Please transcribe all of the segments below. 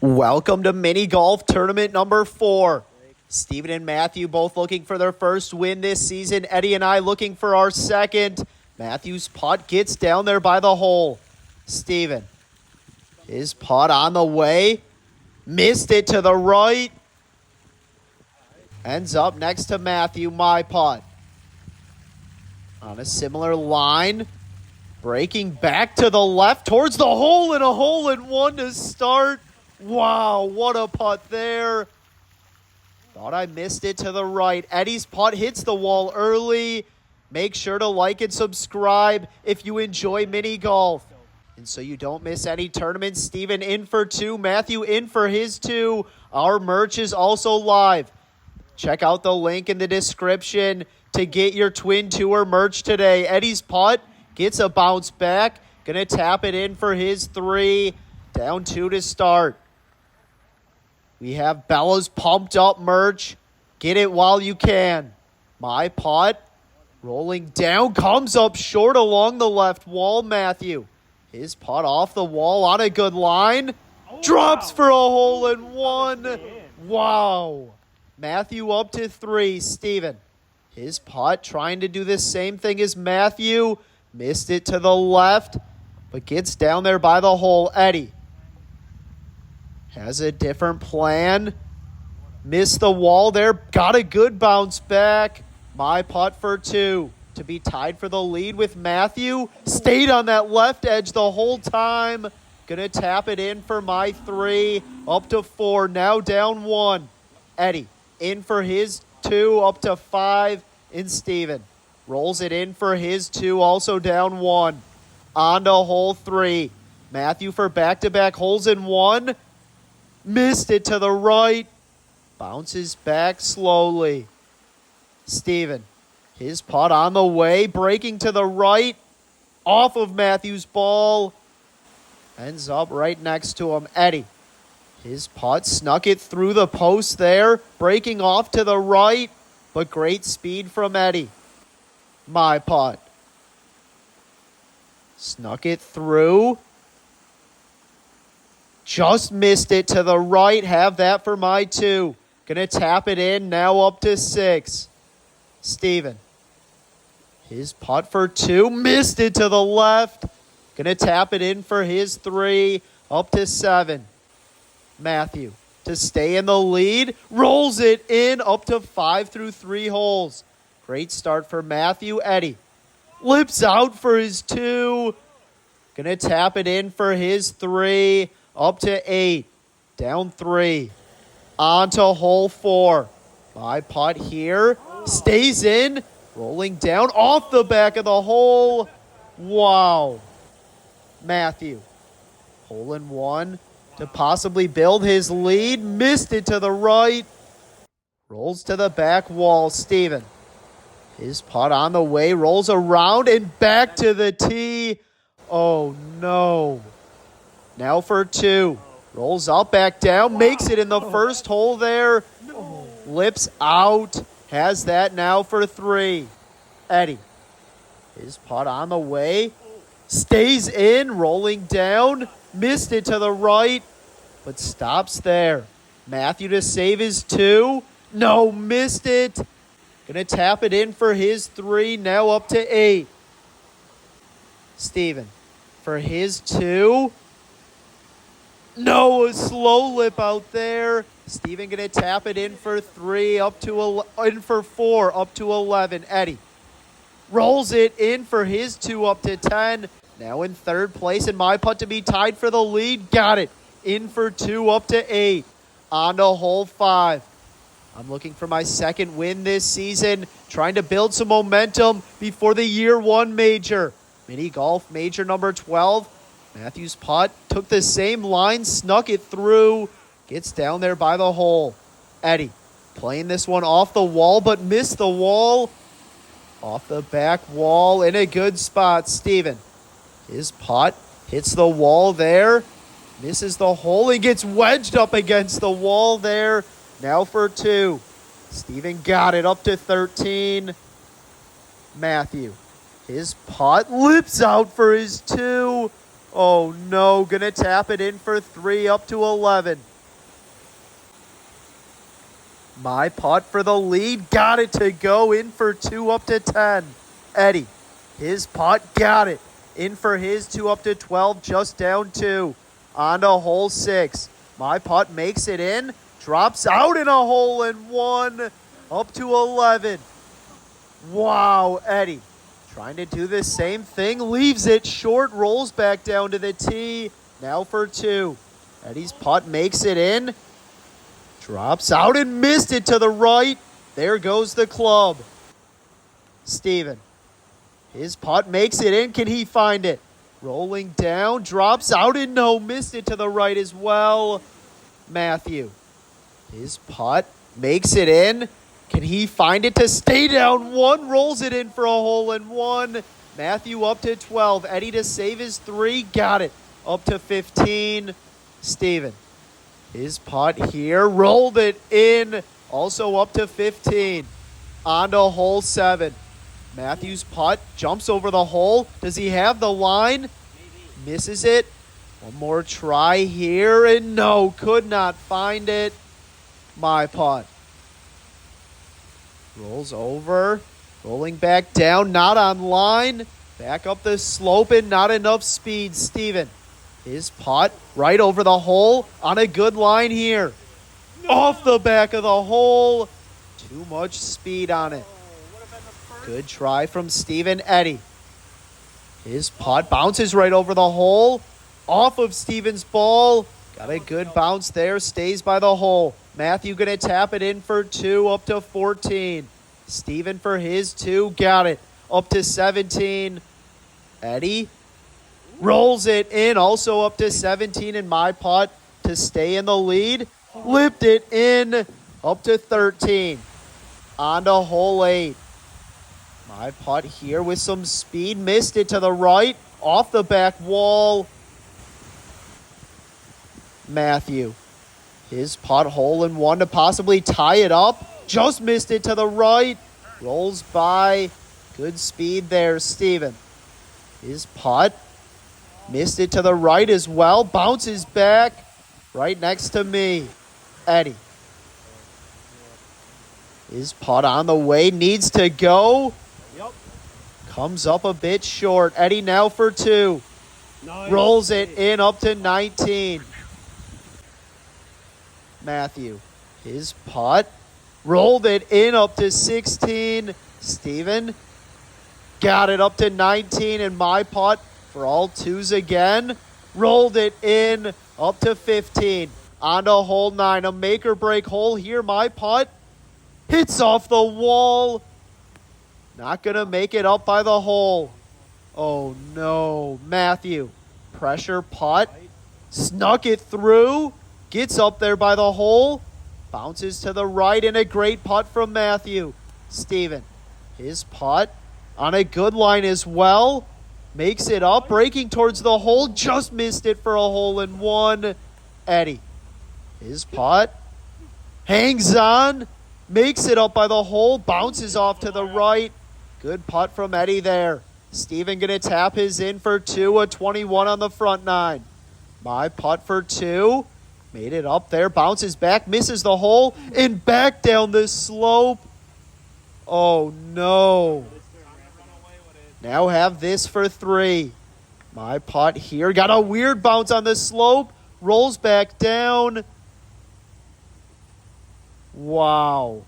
Welcome to mini golf tournament number 4. Steven and Matthew both looking for their first win this season. Eddie and I looking for our second. Matthew's putt gets down there by the hole. Steven, his putt on the way. Missed it to the right. Ends up next to Matthew, my putt. On a similar line. Breaking back to the left towards the hole and a hole-in-one to start. Wow, what a putt there. Thought I missed it to the right. Eddie's putt hits the wall early. Make sure to like and subscribe if you enjoy mini golf. And so you don't miss any tournaments. Steven in for 2. Matthew in for his 2. Our merch is also live. Check out the link in the description to get your Twin Tour merch today. Eddie's putt gets a bounce back. Gonna tap it in for his 3. Down 2 to start. We have Bella's pumped up merch. Get it while you can. My putt. Rolling down. Comes up short along the left wall. Matthew. His putt off the wall on a good line. Drops for a hole-in-one. Wow. Matthew up to 3. Steven. His putt trying to do the same thing as Matthew. Missed it to the left. But gets down there by the hole. Eddie. Has a different plan. Missed the wall there. Got a good bounce back. My putt for 2. To be tied for the lead with Matthew. Stayed on that left edge the whole time. Gonna tap it in for my 3. Up to 4. Now down 1. Eddie in for his 2. Up to 5. And Steven rolls it in for his 2. Also down 1. On to hole 3. Matthew for back-to-back holes in 1. Missed it to the right. Bounces back slowly. Steven. His putt on the way. Breaking to the right. Off of Matthew's ball. Ends up right next to him. Eddie. His putt snuck it through the post there. Breaking off to the right. But great speed from Eddie. My putt. Snuck it through. Just missed it to the right. Have that for my 2. Gonna tap it in. Now up to 6. Steven. His putt for 2. Missed it to the left. Gonna tap it in for his 3. Up to 7. Matthew. To stay in the lead. Rolls it in. Up to 5 through 3 holes. Great start for Matthew. Eddie. Lips out for his 2. Gonna tap it in for his 3. Up to 8. Down 3. On to hole 4. My putt here. Stays in. Rolling down off the back of the hole. Wow. Matthew. Hole-in-one to possibly build his lead. Missed it to the right. Rolls to the back wall. Steven. His putt on the way. Rolls around and back to the tee. Oh, no. Now for 2. Rolls up, back down. Makes it in the first hole there. Lips out. Has that now for 3. Eddie. His putt on the way. Stays in. Rolling down. Missed it to the right. But stops there. Matthew to save his 2. No, missed it. Gonna tap it in for his 3. Now up to 8. Steven. For his 2. No, a slow lip out there. Steven gonna tap it in for 3, in for 4, up to 11. Eddie rolls it in for his 2, up to 10. Now in third place, and my putt to be tied for the lead. Got it. In for 2, up to 8. On to hole 5. I'm looking for my second win this season. Trying to build some momentum before the year 1 major. Mini golf major number 12. Matthew's putt took the same line, snuck it through, gets down there by the hole. Eddie playing this one off the wall, but missed the wall. Off the back wall in a good spot. Steven. His putt hits the wall there, misses the hole, and gets wedged up against the wall there. Now for 2. Steven got it up to 13. Matthew. His putt lips out for his 2. Oh no, gonna tap it in for 3, up to 11. My putt for the lead. Got it to go. In for 2 up to 10. Eddie. His putt. Got it. In for his 2 up to 12. Just down 2. On to hole 6. My putt makes it in. Drops out in a hole in 1. Up to 11. Wow, Eddie. Trying to do the same thing. Leaves it short. Rolls back down to the tee. Now for 2. Eddie's putt makes it in. Drops out and missed it to the right. There goes the club. Steven. His putt makes it in. Can he find it? Rolling down. Drops out and no. Missed it to the right as well. Matthew. His putt makes it in. Can he find it to stay down 1? Rolls it in for a hole in 1. Matthew up to 12. Eddie to save his 3. Got it. Up to 15. Steven. His putt here. Rolled it in. Also up to 15. On to hole 7. Matthew's putt jumps over the hole. Does he have the line? Misses it. One more try here. And no, could not find it. My putt. Rolls over. Rolling back down. Not on line. Back up the slope and not enough speed. Steven. His putt right over the hole on a good line here. No. Off the back of the hole. Too much speed on it. Good try from Steven. Eddie. His putt bounces right over the hole. Off of Steven's ball. Got a good bounce there. Stays by the hole. Matthew going to tap it in for 2 up to 14. Steven for his 2. Got it. Up to 17. Eddie rolls it in. Also up to 17 in my putt to stay in the lead. Flipped it in. Up to 13. On to hole 8. My putt here with some speed. Missed it to the right. Off the back wall. Matthew. His putt hole in 1 to possibly tie it up. Just missed it to the right. Rolls by. Good speed there, Steven. His putt. Missed it to the right as well. Bounces back. Right next to me. Eddie. His putt on the way. Needs to go. Yep. Comes up a bit short. Eddie now for 2. Nice. Rolls it in up to 19. Matthew. His putt. Rolled it in up to 16. Steven. Got it up to 19. And my putt for all 2s again. Rolled it in up to 15. On to hole 9. A make or break hole here. My putt. Hits off the wall. Not going to make it up by the hole. Oh no. Matthew. Pressure putt. Snuck it through. Gets up there by the hole. Bounces to the right and a great putt from Matthew. Steven. His putt on a good line as well. Makes it up. Breaking towards the hole. Just missed it for a hole in 1. Eddie. His putt. Hangs on. Makes it up by the hole. Bounces off to the right. Good putt from Eddie there. Steven going to tap his in for 2. A 21 on the front 9. My putt for 2. Made it up there. Bounces back. Misses the hole. And back down the slope. Oh, no. Now have this for 3. My putt here. Got a weird bounce on the slope. Rolls back down. Wow.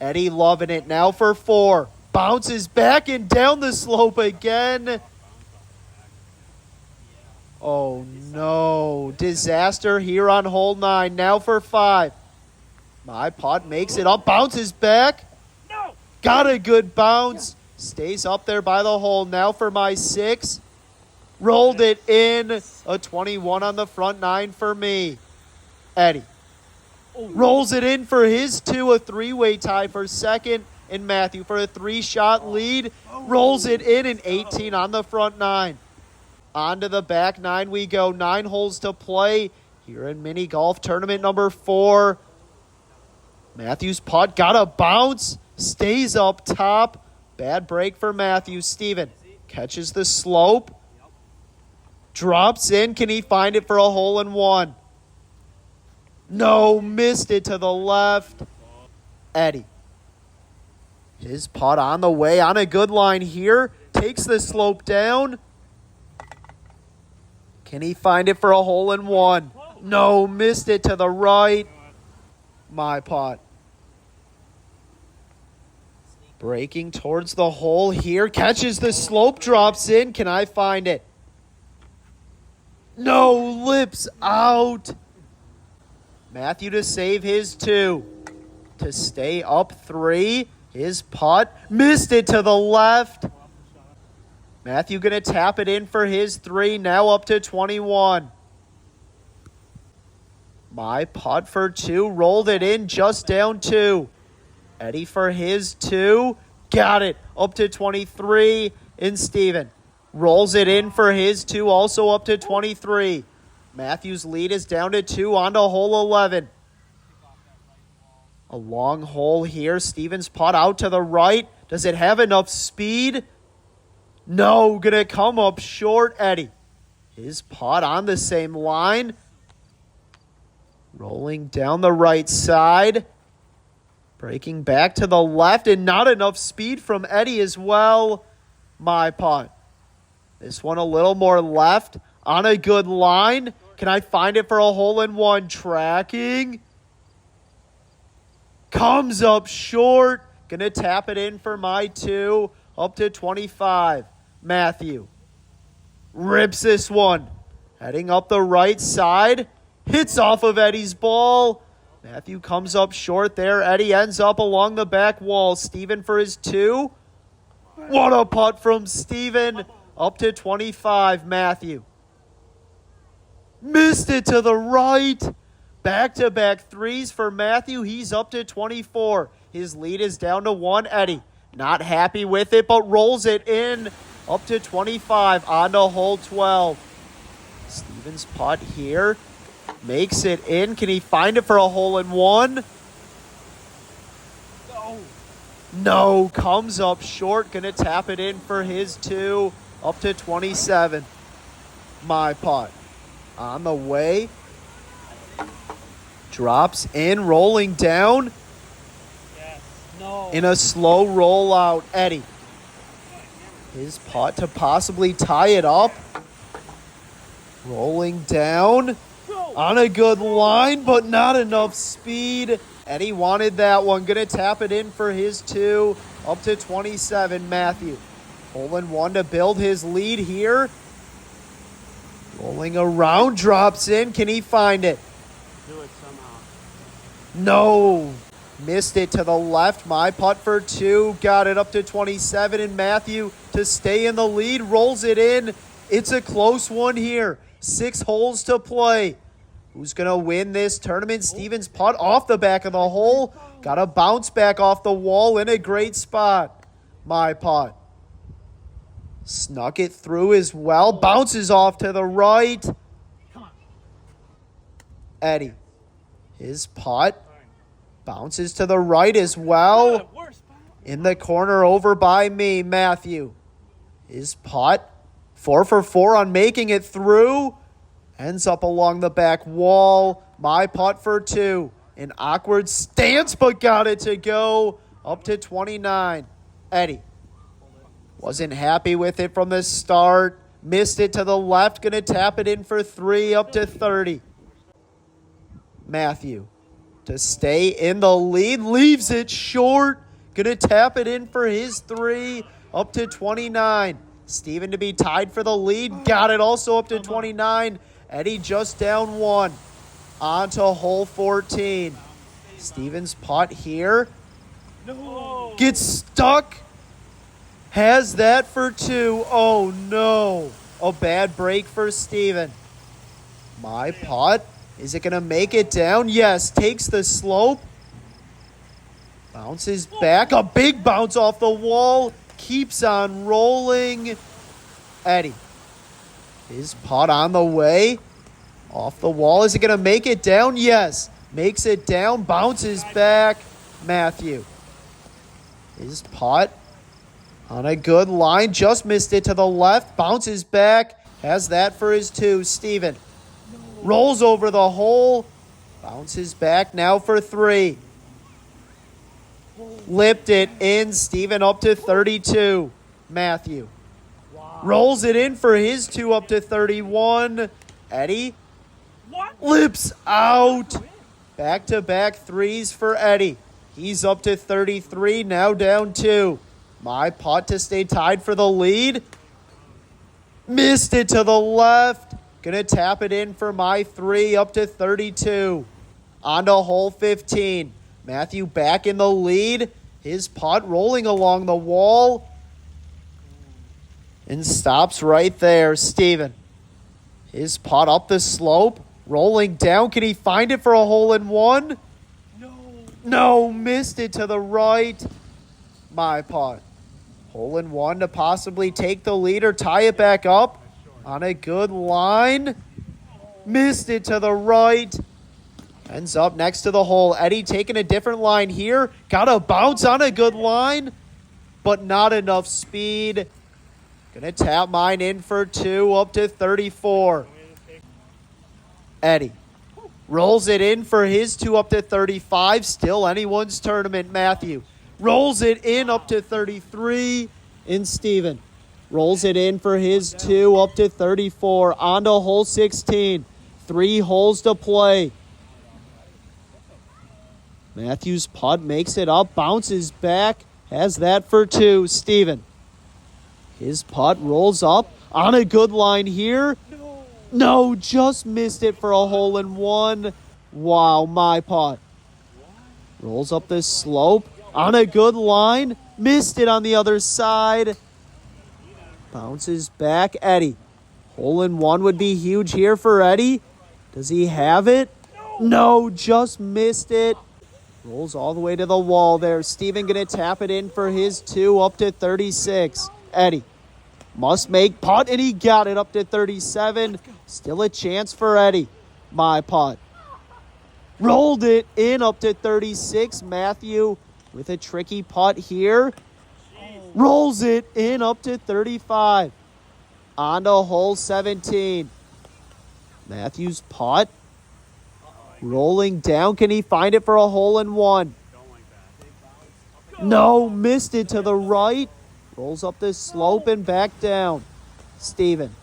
Eddie loving it now for 4. Bounces back and down the slope again. Oh no. Disaster here on hole 9. Now for 5. My putt makes it up. Bounces back. Got a good bounce. Stays up there by the hole. Now for my 6. Rolled it in. A 21 on the front 9 for me. Eddie. Rolls it in for his 2. A 3-way tie for second. And Matthew for a 3-shot lead. Rolls it in. An 18 on the front 9. On to the back 9 we go. 9 holes to play here in mini golf tournament number 4. Matthew's putt got a bounce. Stays up top. Bad break for Matthew. Steven catches the slope. Drops in. Can he find it for a hole in 1? No, missed it to the left. Eddie. His putt on the way, on a good line here. Takes the slope down. Can he find it for a hole in one? No, missed it to the right. My putt. Breaking towards the hole here. Catches the slope, drops in. Can I find it? No, lips out. Matthew to save his 2. To stay up 3. His putt. Missed it to the left. Matthew going to tap it in for his 3. Now up to 21. My putt for 2. Rolled it in just down 2. Eddie for his 2. Got it. Up to 23. And Steven rolls it in for his 2. Also up to 23. Matthew's lead is down to 2 on to hole 11. A long hole here. Steven's putt out to the right. Does it have enough speed? No, gonna come up short, Eddie. His putt on the same line. Rolling down the right side. Breaking back to the left, and not enough speed from Eddie as well. My putt. This one a little more left. On a good line. Can I find it for a hole in one? Tracking. Comes up short. Gonna tap it in for my 2. Up to 25. Matthew. Rips this one. Heading up the right side. Hits off of Eddie's ball. Matthew comes up short there. Eddie ends up along the back wall. Steven for his 2. What a putt from Steven. Up to 25. Matthew. Missed it to the right. Back-to-back 3s for Matthew. He's up to 24. His lead is down to 1. Eddie not happy with it, but rolls it in. Up to 25 on to hole 12. Steven's putt here. Makes it in. Can he find it for a hole in one? No. Comes up short. Gonna tap it in for his 2. Up to 27. My putt. On the way. Drops in, rolling down. Yes. No. In a slow rollout, Eddie. His putt to possibly tie it up. Rolling down. On a good line, but not enough speed. Eddie wanted that one. Gonna tap it in for his 2. Up to 27, Matthew. Hole in one to build his lead here. Rolling around, drops in. Can he find it? Do it somehow. No. Missed it to the left. My putt for 2. Got it up to 27. And Matthew to stay in the lead. Rolls it in. It's a close one here. 6 holes to play. Who's going to win this tournament? Steven's putt off the back of the hole. Got a bounce back off the wall in a great spot. My putt. Snuck it through as well. Bounces off to the right. Eddie. His putt. Bounces to the right as well. In the corner over by me, Matthew. His putt. 4 for 4 on making it through. Ends up along the back wall. My putt for 2. An awkward stance, but got it to go. Up to 29. Eddie. Wasn't happy with it from the start. Missed it to the left. Going to tap it in for 3. Up to 30. Matthew. To stay in the lead. Leaves it short. Going to tap it in for his 3. Up to 29. Steven to be tied for the lead. Got it also up to 29. Eddie just down 1. On to hole 14. Steven's putt here. No. Gets stuck. Has that for 2. Oh, no. A bad break for Steven. My putt. Is it going to make it down? Yes. Takes the slope. Bounces back. A big bounce off the wall. Keeps on rolling. Eddie. His putt on the way. Off the wall. Is it going to make it down? Yes. Makes it down. Bounces back. Matthew. His putt. On a good line. Just missed it to the left. Bounces back. Has that for his 2. Steven. Rolls over the hole. Bounces back now for 3. Lipped it in. Steven up to 32. Matthew rolls it in for his 2 up to 31. Eddie lips out. Back-to-back 3s for Eddie. He's up to 33, now down 2. My putt to stay tied for the lead. Missed it to the left. Gonna tap it in for my 3 up to 32. On to hole 15. Matthew back in the lead. His putt rolling along the wall. And stops right there. Steven. His putt up the slope. Rolling down. Can he find it for a hole-in-one? No, missed it to the right. My putt. Hole-in-one to possibly take the lead or tie it back up. On a good line. Missed it to the right. Ends up next to the hole. Eddie taking a different line here. Got a bounce on a good line, but not enough speed. Gonna tap mine in for 2 up to 34. Eddie rolls it in for his 2 up to 35. Still anyone's tournament. Matthew rolls it in up to 33. And Steven rolls it in for his 2 up to 34. On to hole 16. 3 holes to play. Matthew's putt makes it up, bounces back, has that for 2. Steven. His putt rolls up on a good line here. No, just missed it for a hole-in-one. Wow, my putt. Rolls up this slope on a good line. Missed it on the other side. Bounces back, Eddie. Hole-in-one would be huge here for Eddie. Does he have it? No, just missed it. Rolls all the way to the wall there. Steven gonna tap it in for his 2 up to 36. Eddie must make putt, and he got it up to 37. Still a chance for Eddie. My putt. Rolled it in up to 36. Matthew with a tricky putt here. Rolls it in up to 35. On to hole 17. Matthew's putt. Rolling down. Can he find it for a hole-in-one? No, missed it to the right. Rolls up this slope and back down. Steven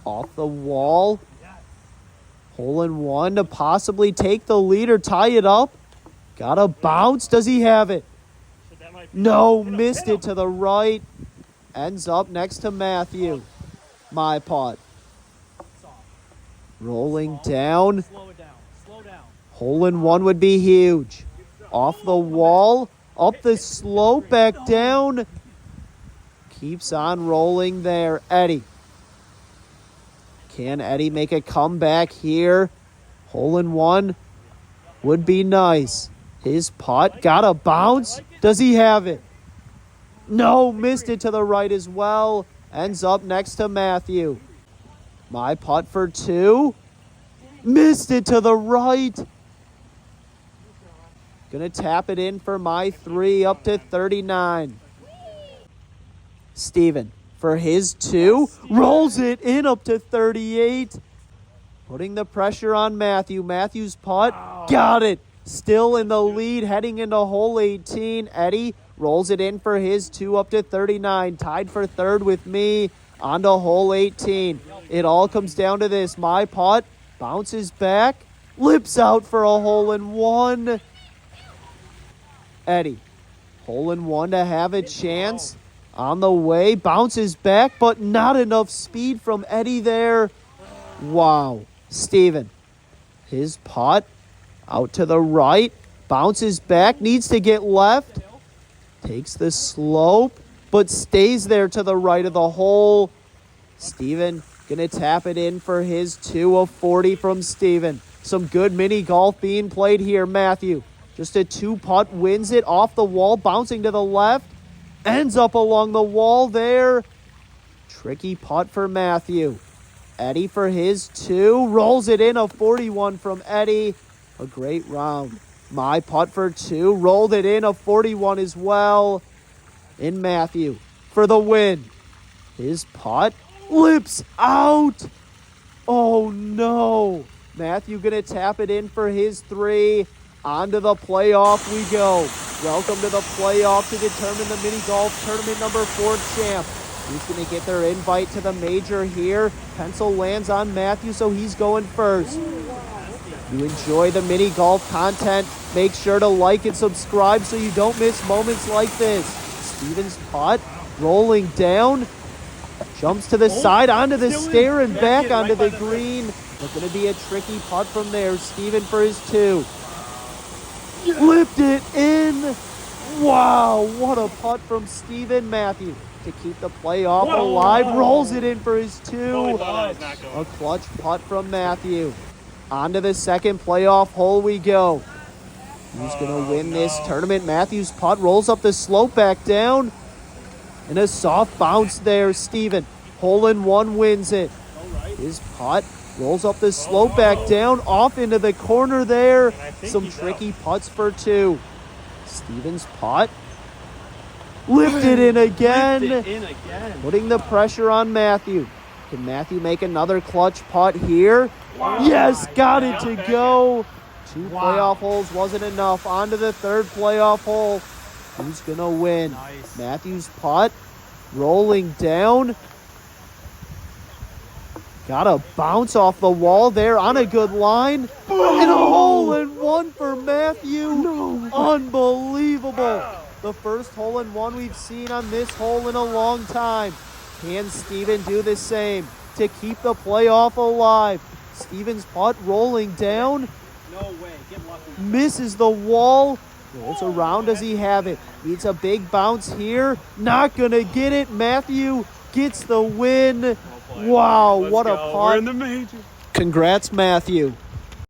off the wall. Hole-in-one to possibly take the lead or tie it up. Got a bounce. Does he have it? No, missed it to the right. Ends up next to Matthew. My putt. Rolling down. Hole-in-one would be huge. Off the wall. Up the slope. Back down. Keeps on rolling there. Eddie. Can Eddie make a comeback here? Hole-in-one would be nice. His putt got a bounce. Does he have it? No, missed it to the right as well. Ends up next to Matthew. My putt for 2. Missed it to the right. Gonna tap it in for my 3 up to 39. Steven for his 2. Rolls it in up to 38. Putting the pressure on Matthew. Matthew's putt. Got it. Still in the lead heading into hole 18. Eddie rolls it in for his 2 up to 39. Tied for 3rd with me. On to hole 18. It all comes down to this. My putt bounces back. Lips out for a hole-in-one. Eddie. Hole-in-one to have a chance. On the way. Bounces back, but not enough speed from Eddie there. Wow. Steven. His putt. Out to the right. Bounces back. Needs to get left. Takes the slope, but stays there to the right of the hole. Steven gonna tap it in for his 2 of 40 from Steven. Some good mini golf being played here. Matthew, just a 2-putt, wins it off the wall, bouncing to the left. Ends up along the wall there. Tricky putt for Matthew. Eddie for his 2. Rolls it in, a 41 from Eddie. A great round. My putt for 2. Rolled it in, a 41 as well. In Matthew for the win. His putt lips out. Oh no. Matthew gonna tap it in for his 3. On to the playoff we go. Welcome to the playoff to determine the mini golf tournament number 4 champ. Who's going to get their invite to the major here? Pencil lands on Matthew, so he's going first. You enjoy the mini golf content, make sure to like and subscribe so you don't miss moments like this. Steven's putt, rolling down, jumps to the side, onto the stair and back onto the green. It's going to be a tricky putt from there. Steven for his 2. Flipped it in. Wow, what a putt from Steven. Matthew to keep the playoff alive. Rolls it in for his 2. A clutch putt from Matthew. On to the second playoff hole we go. Who's going to win this tournament? Matthew's putt rolls up the slope back down. And a soft bounce there. Steven, hole-in-one wins it. His putt rolls up the slope back down, off into the corner there. Some tricky putts for 2. Steven's putt. Lifted in again. Putting the pressure on Matthew. Can Matthew make another clutch putt here? Yes, got it to go. 2 playoff holes wasn't enough. On to the 3rd playoff hole. Who's going to win? Matthew's putt. Rolling down. Got a bounce off the wall there on a good line. And a hole-in-one for Matthew. Unbelievable. The first hole-in-one we've seen on this hole in a long time. Can Steven do the same to keep the playoff alive? Steven's putt rolling down. No way. Get lucky. Misses the wall. Rolls around. Does he have it? Needs a big bounce here. Not going to get it. Matthew gets the win. Wow, what a putt. We're in the major. Congrats, Matthew.